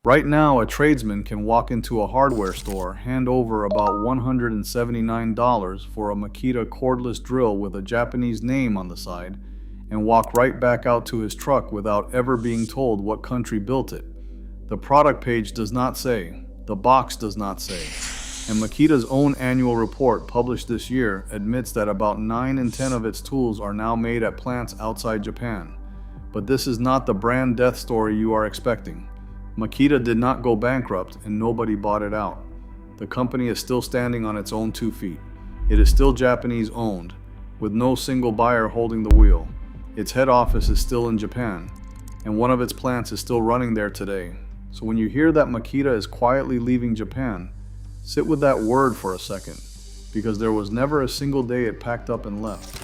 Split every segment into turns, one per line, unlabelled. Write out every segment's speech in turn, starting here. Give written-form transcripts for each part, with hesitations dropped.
Right now, a tradesman can walk into a hardware store, hand over about $179 for a Makita cordless drill with a Japanese name on the side, and walk right back out to his truck without ever being told what country built it. The product page does not say, the box does not say, and Makita's own annual report published this year admits that about 9 in 10 of its tools are now made at plants outside Japan. But this is not the brand death story you are expecting. Makita did not go bankrupt and nobody bought it out. The company is still standing on its own 2 feet. It is still Japanese owned, with no single buyer holding the wheel. Its head office is still in Japan, and one of its plants is still running there today. So when you hear that Makita is quietly leaving Japan, sit with that word for a second, because there was never a single day it packed up and left.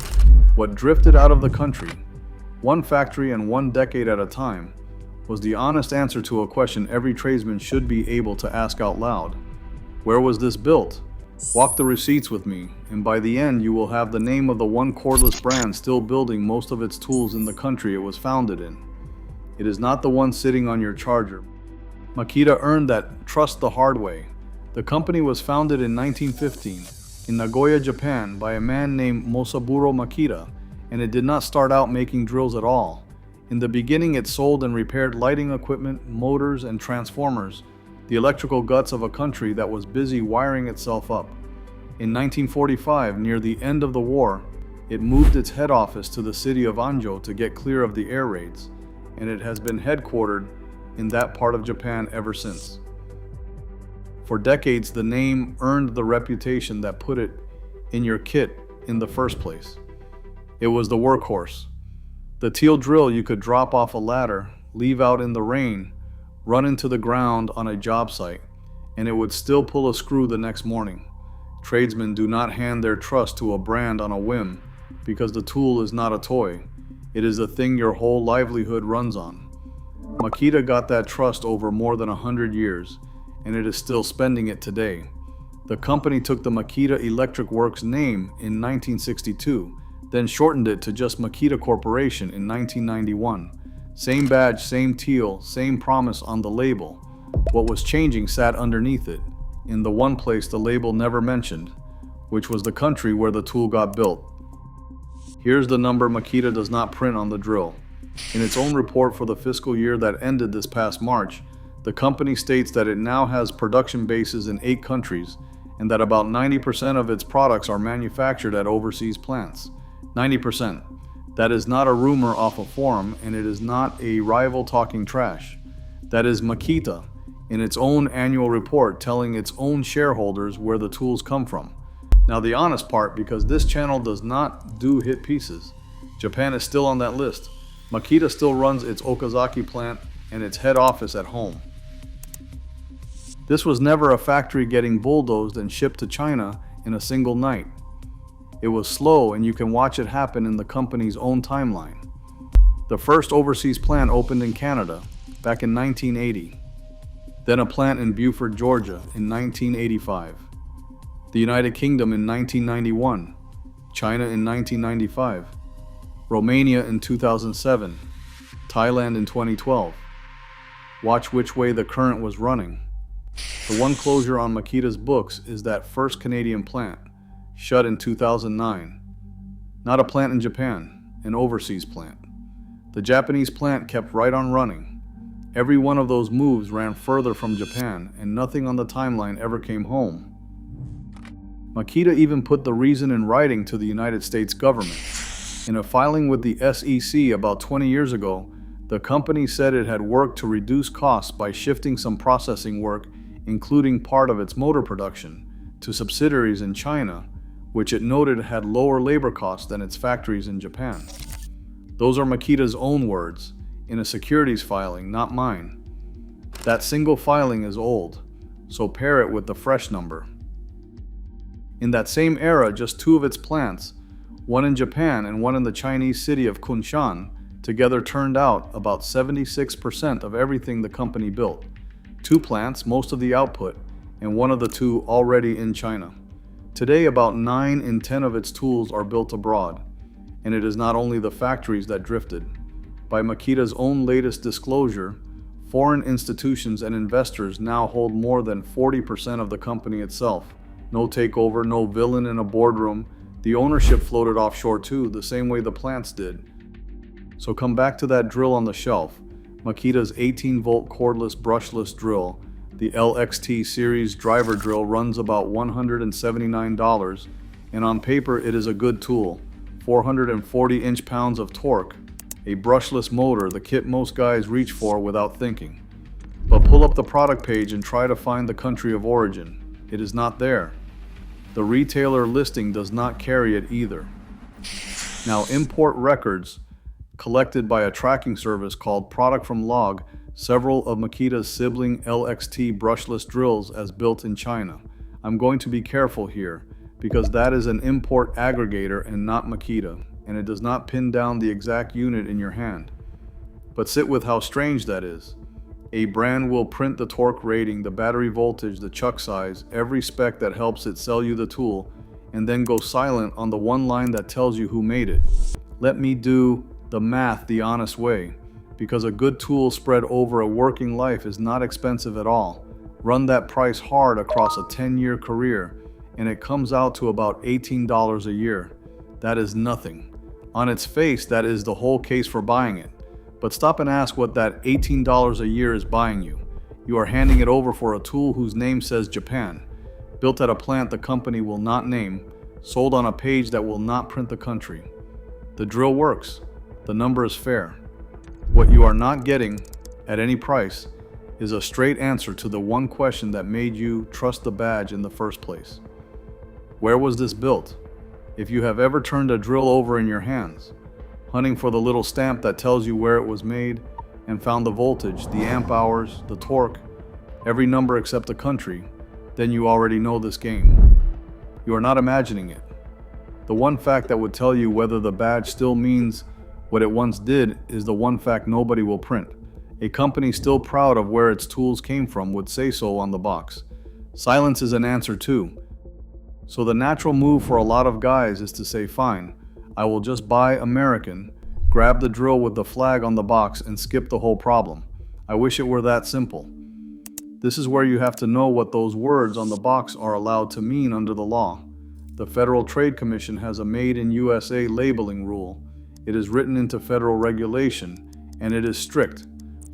What drifted out of the country, one factory and 1 decade at a time, was the honest answer to a question every tradesman should be able to ask out loud. Where was this built? Walk the receipts with me, and by the end you will have the name of the one cordless brand still building most of its tools in the country it was founded in. It is not the one sitting on your charger. Makita earned that trust the hard way. The company was founded in 1915 in Nagoya, Japan by a man named Masaburo Makita, and it did not start out making drills at all. In the beginning, it sold and repaired lighting equipment, motors, and transformers, the electrical guts of a country that was busy wiring itself up. In 1945, near the end of the war, it moved its head office to the city of Anjo to get clear of the air raids, and it has been headquartered in that part of Japan ever since. For decades, the name earned the reputation that put it in your kit in the first place. It was the workhorse. The teal drill you could drop off a ladder, leave out in the rain, run into the ground on a job site, and it would still pull a screw the next morning. Tradesmen do not hand their trust to a brand on a whim, because the tool is not a toy. It is the thing your whole livelihood runs on. Makita got that trust over more than 100 years, and it is still spending it today. The company took the Makita Electric Works name in 1962, then shortened it to just Makita Corporation in 1991. Same badge, same teal, same promise on the label. What was changing sat underneath it, in the one place the label never mentioned, which was the country where the tool got built. Here's the number Makita does not print on the drill. In its own report for the fiscal year that ended this past March, the company states that it now has production bases in 8 countries and that about 90% of its products are manufactured at overseas plants. 90%. That is not a rumor off a forum, and it is not a rival talking trash. That is Makita, in its own annual report, telling its own shareholders where the tools come from. Now the honest part, because this channel does not do hit pieces, Japan is still on that list. Makita still runs its Okazaki plant and its head office at home. This was never a factory getting bulldozed and shipped to China in a single night. It was slow, and you can watch it happen in the company's own timeline. The first overseas plant opened in Canada back in 1980, then a plant in Beaufort, Georgia in 1985, the United Kingdom in 1991, China in 1995, Romania in 2007, Thailand in 2012. Watch which way the current was running. The one closure on Makita's books is that first Canadian plant, shut in 2009. Not a plant in Japan, an overseas plant. The Japanese plant kept right on running. Every one of those moves ran further from Japan, and nothing on the timeline ever came home. Makita even put the reason in writing to the United States government. In a filing with the SEC about 20 years ago, the company said it had worked to reduce costs by shifting some processing work, including part of its motor production, to subsidiaries in China, which it noted had lower labor costs than its factories in Japan. Those are Makita's own words, in a securities filing, not mine. That single filing is old, so pair it with the fresh number. In that same era, just 2 of its plants, one in Japan and one in the Chinese city of Kunshan, together turned out about 76% of everything the company built. 2 plants, most of the output, and one of the 2 already in China. Today, about 9 in 10 of its tools are built abroad, and it is not only the factories that drifted. By Makita's own latest disclosure, Foreign institutions and investors now hold more than 40% of the company itself. No takeover, no villain in a boardroom. The ownership floated offshore too, the same way the plants did. So come back to that drill on the shelf. Makita's 18-volt cordless brushless drill. The LXT series driver drill runs about $179, and on paper it is a good tool. 440 inch-pounds of torque. A brushless motor, the kit most guys reach for without thinking. But pull up the product page and try to find the country of origin. It is not there. The retailer listing does not carry it either. Now, import records collected by a tracking service called Product from Log several of Makita's sibling LXT brushless drills as built in China. I'm going to be careful here because that is an import aggregator and not Makita, and it does not pin down the exact unit in your hand. But sit with how strange that is. A brand will print the torque rating, the battery voltage, the chuck size, every spec that helps it sell you the tool, and then go silent on the one line that tells you who made it. Let me do the math the honest way, because a good tool spread over a working life is not expensive at all. Run that price hard across a 10-year career, and it comes out to about $18 a year. That is nothing. On its face, that is the whole case for buying it. But stop and ask what that $18 a year is buying you. You are handing it over for a tool whose name says Japan, built at a plant the company will not name, sold on a page that will not print the country. The drill works. The number is fair. What you are not getting, at any price, is a straight answer to the one question that made you trust the badge in the first place. Where was this built? If you have ever turned a drill over in your hands, hunting for the little stamp that tells you where it was made, and found the voltage, the amp hours, the torque, every number except the country, then you already know this game. You are not imagining it. The one fact that would tell you whether the badge still means what it once did is the one fact nobody will print. A company still proud of where its tools came from would say so on the box. Silence is an answer too. So the natural move for a lot of guys is to say, fine, I will just buy American, grab the drill with the flag on the box, and skip the whole problem. I wish it were that simple. This is where you have to know what those words on the box are allowed to mean under the law. The Federal Trade Commission has a Made in USA labeling rule. It is written into federal regulation, and it is strict.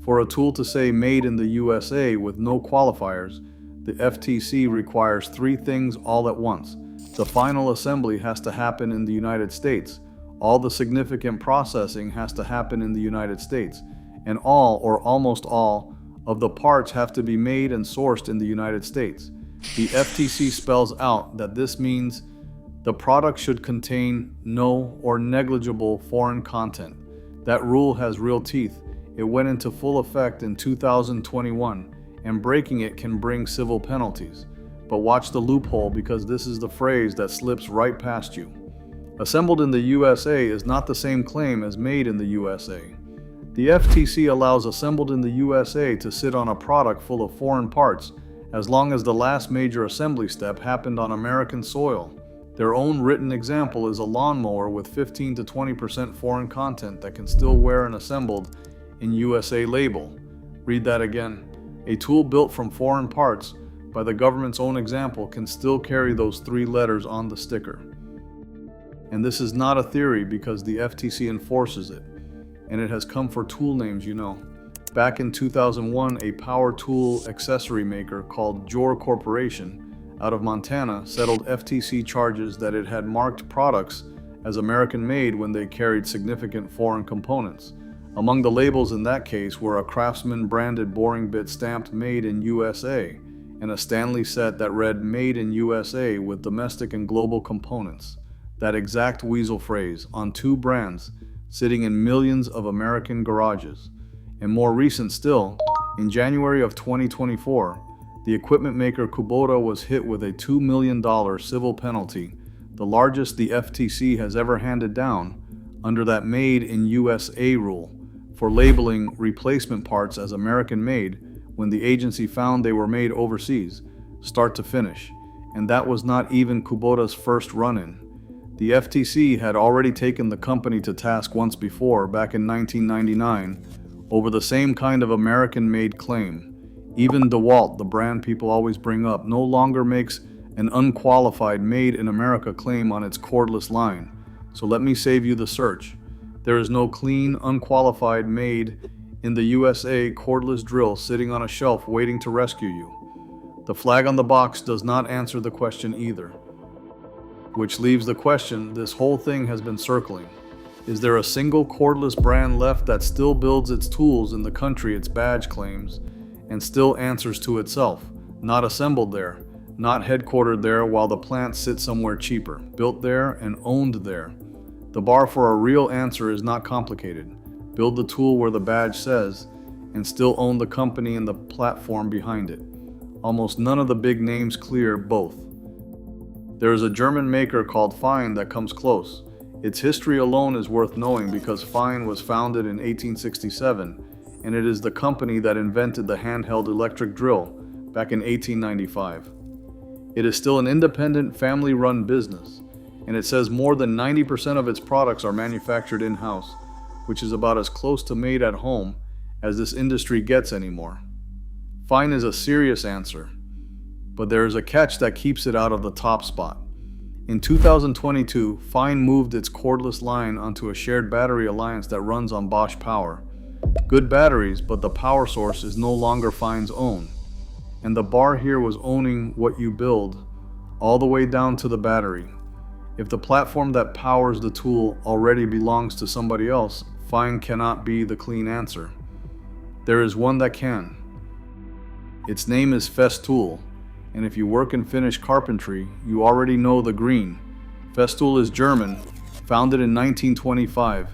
For a tool to say Made in the USA with no qualifiers, the FTC requires 3 things all at once. The final assembly has to happen in the United States. All the significant processing has to happen in the United States. And all, or almost all, of the parts have to be made and sourced in the United States. The FTC spells out that this means the product should contain no or negligible foreign content. That rule has real teeth. It went into full effect in 2021, and breaking it can bring civil penalties. But watch the loophole, because this is the phrase that slips right past you. Assembled in the USA is not the same claim as made in the USA. The FTC allows assembled in the USA to sit on a product full of foreign parts as long as the last major assembly step happened on American soil. Their own written example is a lawnmower with 15 to 20% foreign content that can still wear an assembled in USA label. Read that again. A tool built from foreign parts by the government's own example can still carry those 3 letters on the sticker. And this is not a theory because the FTC enforces it, and it has come for tool names you know. Back in 2001, a power tool accessory maker called Jor Corporation out of Montana settled FTC charges that it had marked products as American-made when they carried significant foreign components. Among the labels in that case were a Craftsman-branded boring bit stamped Made in USA, and a Stanley set that read Made in USA with domestic and global components. That exact weasel phrase on 2 brands sitting in millions of American garages. And more recent still, in January of 2024, the equipment maker Kubota was hit with a $2 million civil penalty, the largest the FTC has ever handed down, under that Made in USA rule, for labeling replacement parts as American-made when the agency found they were made overseas, start to finish. And that was not even Kubota's first run-in. The FTC had already taken the company to task once before, back in 1999, over the same kind of American-made claim. Even DeWalt, the brand people always bring up, no longer makes an unqualified made-in-America claim on its cordless line. So let me save you the search. There is no clean, unqualified made in the USA cordless drill sitting on a shelf waiting to rescue you. The flag on the box does not answer the question either. Which leaves the question this whole thing has been circling. Is there a single cordless brand left that still builds its tools in the country its badge claims and still answers to itself? Not assembled there, not headquartered there while the plant sits somewhere cheaper, built there and owned there. The bar for a real answer is not complicated. Build the tool where the badge says and still own the company and the platform behind it. Almost none of the big names clear both. There is a German maker called Fein that comes close. Its history alone is worth knowing because Fein was founded in 1867, and it is the company that invented the handheld electric drill back in 1895. It is still an independent, family-run business, and it says more than 90% of its products are manufactured in-house, which is about as close to made at home as this industry gets anymore. Fein is a serious answer, but there is a catch that keeps it out of the top spot. In 2022, Fein moved its cordless line onto a shared battery alliance that runs on Bosch power. Good batteries, but the power source is no longer Fein's own. And the bar here was owning what you build, all the way down to the battery. If the platform that powers the tool already belongs to somebody else, Fein cannot be the clean answer. There is one that can. Its name is Festool. And if you work in Finnish carpentry, you already know the green. Festool is German, founded in 1925,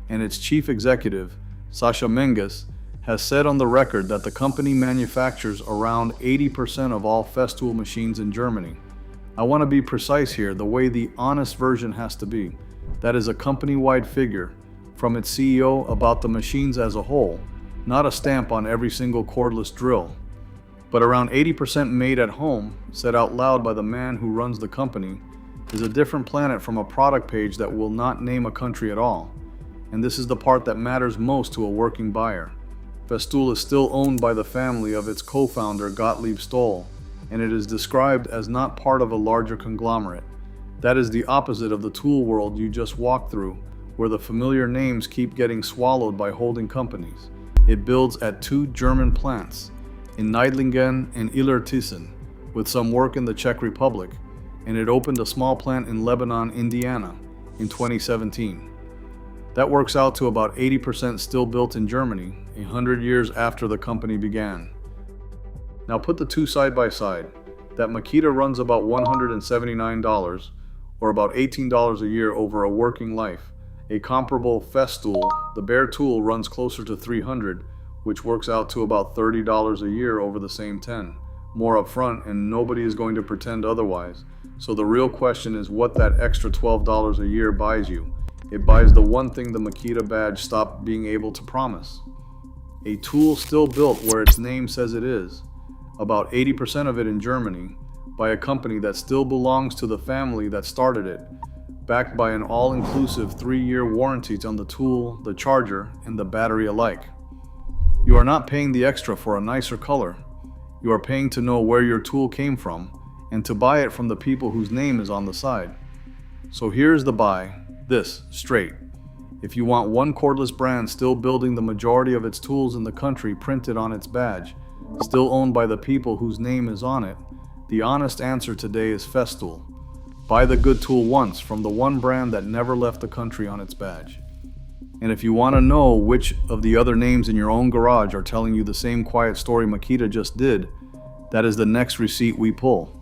and its chief executive, Sascha Menges, has said on the record that the company manufactures around 80% of all Festool machines in Germany. I want to be precise here, the way the honest version has to be. That is a company-wide figure from its CEO about the machines as a whole, not a stamp on every single cordless drill. But around 80% made at home, said out loud by the man who runs the company, is a different planet from a product page that will not name a country at all. And this is the part that matters most to a working buyer. Festool is still owned by the family of its co-founder Gottlieb Stoll, and it is described as not part of a larger conglomerate. That is the opposite of the tool world you just walked through, where the familiar names keep getting swallowed by holding companies. It builds at 2 German plants, in Neidlingen and Illertissen, with some work in the Czech Republic, and it opened a small plant in Lebanon, Indiana, in 2017. That works out to about 80% still built in Germany, 100 years after the company began. Now put the two side by side. That Makita runs about $179, or about $18 a year over a working life. A comparable Festool, the bare tool, runs closer to $300, which works out to about $30 a year over the same 10. More upfront, and nobody is going to pretend otherwise. So the real question is what that extra $12 a year buys you. It buys the one thing the Makita badge stopped being able to promise. A tool still built where its name says it is, about 80% of it in Germany, by a company that still belongs to the family that started it, backed by an all-inclusive 3-year warranty on the tool, the charger, and the battery alike. You are not paying the extra for a nicer color. You are paying to know where your tool came from and to buy it from the people whose name is on the side. So here's the buy, this, straight. If you want one cordless brand still building the majority of its tools in the country printed on its badge, still owned by the people whose name is on it, the honest answer today is Festool. Buy the good tool once from the one brand that never left the country on its badge. And if you want to know which of the other names in your own garage are telling you the same quiet story Makita just did, that is the next receipt we pull.